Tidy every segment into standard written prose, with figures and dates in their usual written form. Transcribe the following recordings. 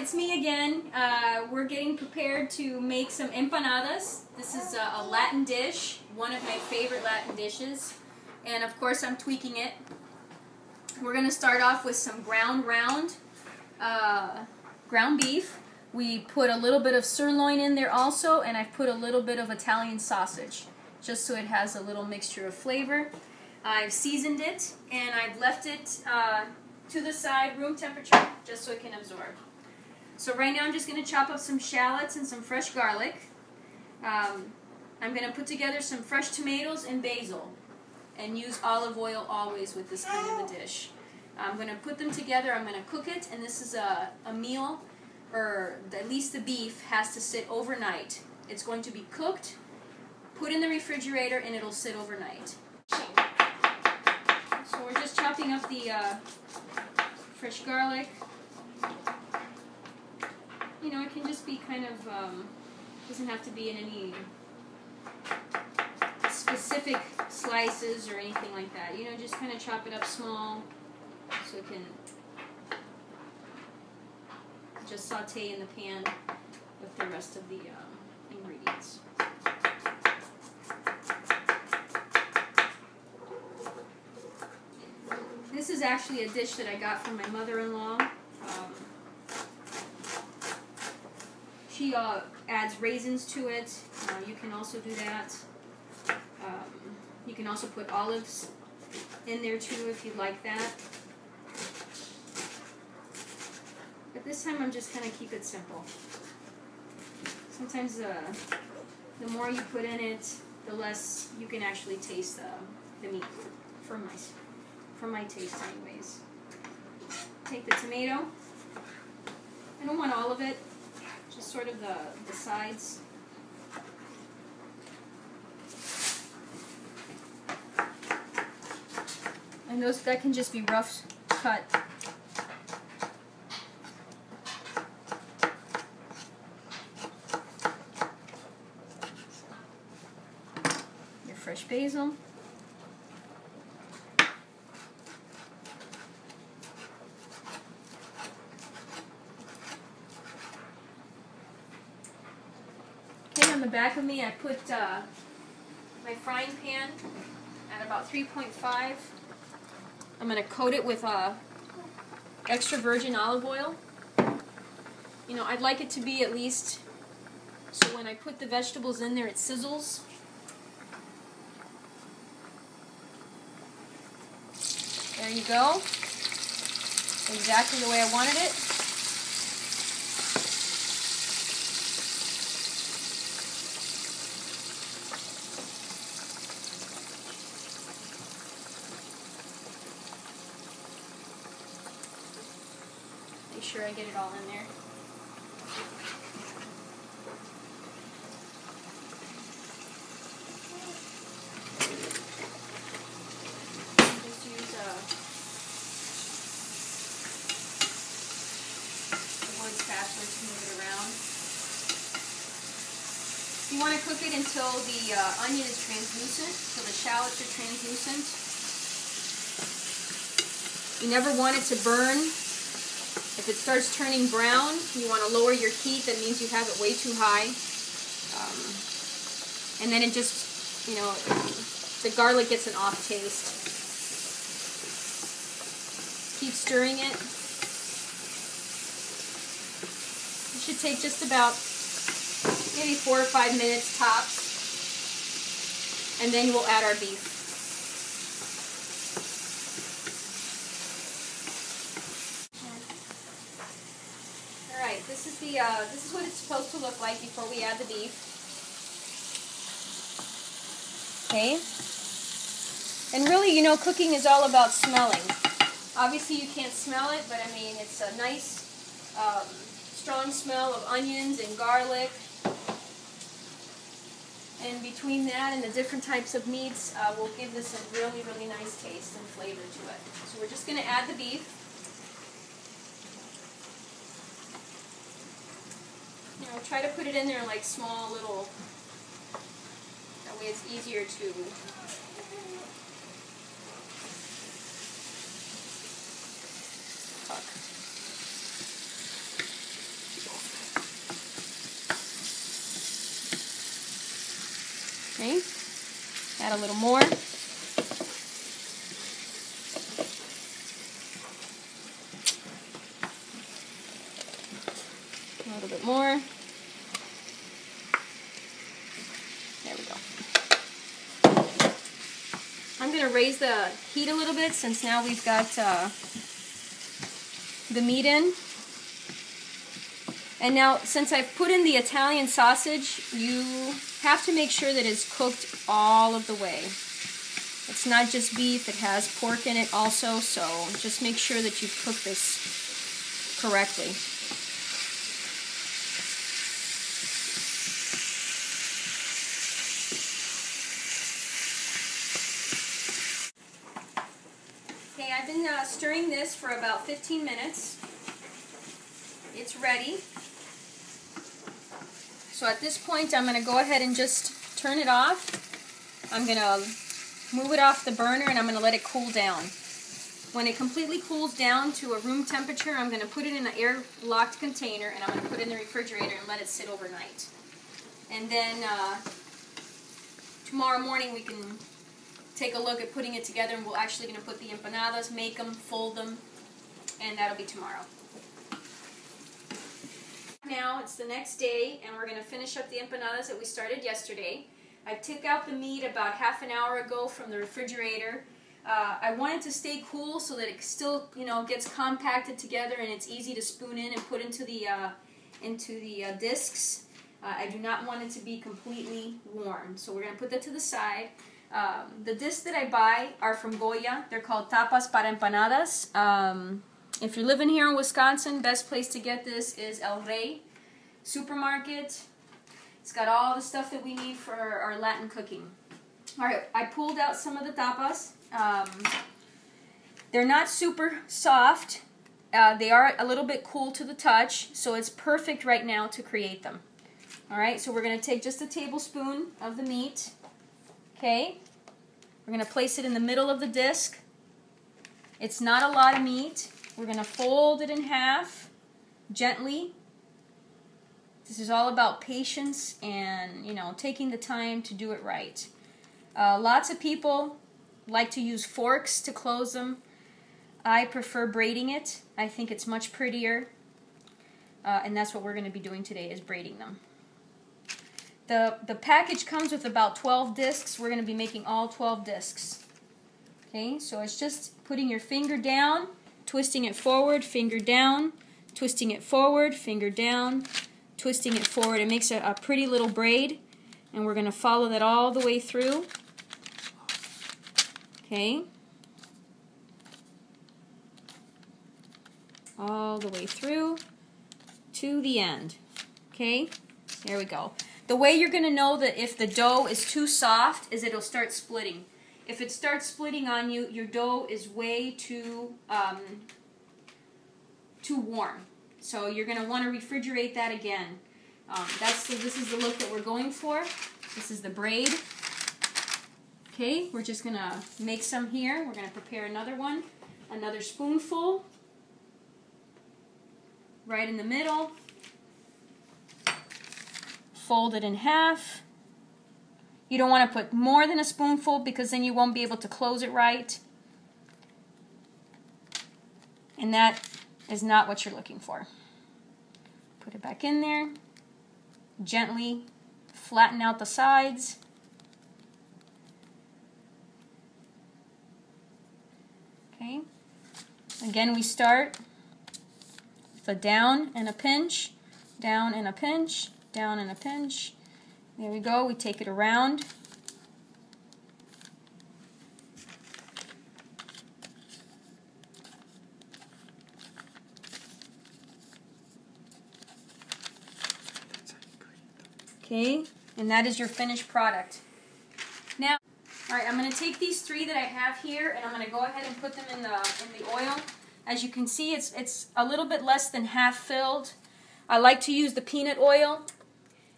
it's me again. We're getting prepared to make some empanadas. This is a Latin dish, one of my favorite Latin dishes. And of course I'm tweaking it. We're going to start off with some ground beef. We put a little bit of sirloin in there also, and I've put a little bit of Italian sausage, just so it has a little mixture of flavor. I've seasoned it, and I've left it to the side, room temperature, just so it can absorb. So right now I'm just going to chop up some shallots and some fresh garlic. I'm going to put together some fresh tomatoes and basil, and use olive oil always with this kind of a dish. I'm going to put them together, I'm going to cook it, and this is a meal, or at least the beef has to sit overnight. It's going to be cooked, put in the refrigerator, and it'll sit overnight. So we're just chopping up the fresh garlic. You know, it can just be kind of, doesn't have to be in any specific slices or anything like that. You know, just kind of chop it up small so it can just saute in the pan with the rest of the ingredients. This is actually a dish that I got from my mother-in-law. She adds raisins to it. You can also do that. You can also put olives in there too if you'd like that. But this time I'm just kind of keep it simple. Sometimes the more you put in it, the less you can actually taste the meat, for my taste anyways. Take the tomato. I don't want all of it, just sort of the sides. And that can just be rough cut. Your fresh basil. Okay, on the back of me I put my frying pan at about 3.5. I'm going to coat it with extra virgin olive oil. You know, I'd like it to be at least, so when I put the vegetables in there, it sizzles. There you go. Exactly the way I wanted it. Make sure I get it all in there. Just use a wood spatula to move it around. You want to cook it until the onion is translucent, so the shallots are translucent. You never want it to burn. If it starts turning brown, you want to lower your heat. That means you have it way too high. And then it just, you know, the garlic gets an off taste. Keep stirring it. It should take just about maybe 4 or 5 minutes tops. And then we'll add our beef. This is what it's supposed to look like before we add the beef. Okay. And really, you know, cooking is all about smelling. Obviously, you can't smell it, but I mean, it's a nice, strong smell of onions and garlic. And between that and the different types of meats, will give this a really, really nice taste and flavor to it. So we're just going to add the beef. You know, try to put it in there like small little, that way it's easier to cook. Add a little more. A little bit more. There we go. I'm going to raise the heat a little bit since now we've got the meat in. And now, since I've put in the Italian sausage, you have to make sure that it's cooked all of the way. It's not just beef, it has pork in it also, so just make sure that you cook this correctly. Okay, I've been stirring this for about 15 minutes. It's ready. So at this point, I'm going to go ahead and just turn it off. I'm going to move it off the burner and I'm going to let it cool down. When it completely cools down to a room temperature, I'm going to put it in an air-locked container and I'm going to put it in the refrigerator and let it sit overnight. And then tomorrow morning we can take a look at putting it together, and we're actually going to put the empanadas, make them, fold them, and that'll be tomorrow. Now it's the next day and we're going to finish up the empanadas that we started yesterday. I took out the meat about half an hour ago from the refrigerator. I want it to stay cool so that it still, gets compacted together and it's easy to spoon in and put into the discs. I do not want it to be completely warm, so we're going to put that to the side. The discs that I buy are from Goya. They're called tapas para empanadas. If you're living here in Wisconsin, best place to get this is El Rey supermarket. It's got all the stuff that we need for our Latin cooking. Alright, I pulled out some of the tapas. They're not super soft. They are a little bit cool to the touch, so it's perfect right now to create them. Alright, so we're going to take just a tablespoon of the meat. Okay, we're going to place it in the middle of the disc. It's not a lot of meat. We're going to fold it in half gently. This is all about patience and, taking the time to do it right. Lots of people like to use forks to close them. I prefer braiding it. I think it's much prettier. And that's what we're going to be doing today, is braiding them. The package comes with about 12 discs. We're going to be making all 12 discs. Okay, so it's just putting your finger down, twisting it forward, finger down, twisting it forward, finger down, twisting it forward. It makes a pretty little braid, and we're going to follow that all the way through. Okay. All the way through to the end. Okay, there we go. The way you're going to know that if the dough is too soft is it'll start splitting. If it starts splitting on you, your dough is way too warm. So you're going to want to refrigerate that again. This is the look that we're going for. This is the braid. Okay, we're just going to make some here. We're going to prepare another one. Another spoonful. Right in the middle. Fold it in half. You don't want to put more than a spoonful because then you won't be able to close it right. And that is not what you're looking for. Put it back in there. Gently flatten out the sides. Okay. Again, we start with a down and a pinch, down and a pinch, down and a pinch. There we go. We take it around. Okay, and that is your finished product. Now, all right, I'm going to take these three that I have here, and I'm going to go ahead and put them in the oil. As you can see, it's a little bit less than half filled. I like to use the peanut oil.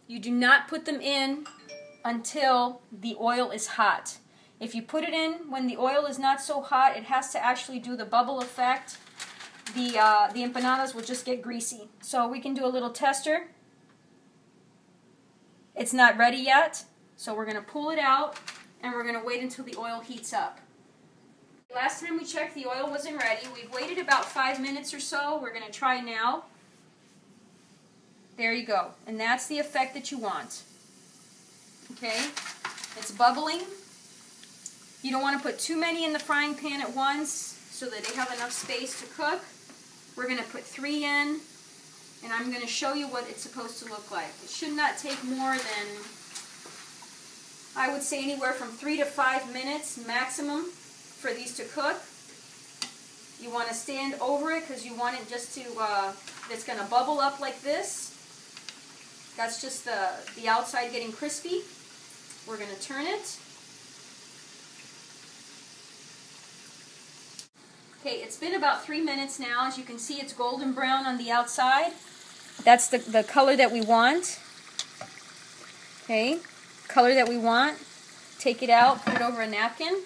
You do not put them in until the oil is hot. If you put it in when the oil is not so hot, it has to actually do the bubble effect. The empanadas will just get greasy. So we can do a little tester. It's not ready yet, so we're going to pull it out. and we're going to wait until the oil heats up. Last time we checked, the oil wasn't ready. We've waited about 5 minutes or so. We're going to try now. There you go. And that's the effect that you want. Okay? It's bubbling. You don't want to put too many in the frying pan at once so that they have enough space to cook. We're going to put 3 in, and I'm going to show you what it's supposed to look like. It should not take more than, I would say, anywhere from 3 to 5 minutes maximum for these to cook. You want to stand over it because you want it just to, it's going to bubble up like this. That's just the outside getting crispy. We're going to turn it. Okay, it's been about 3 minutes now. As you can see, it's golden brown on the outside. That's the color that we want. Okay, color that we want. Take it out, put it over a napkin.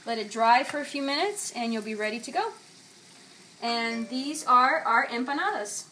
Let it dry for a few minutes, and you'll be ready to go. And these are our empanadas.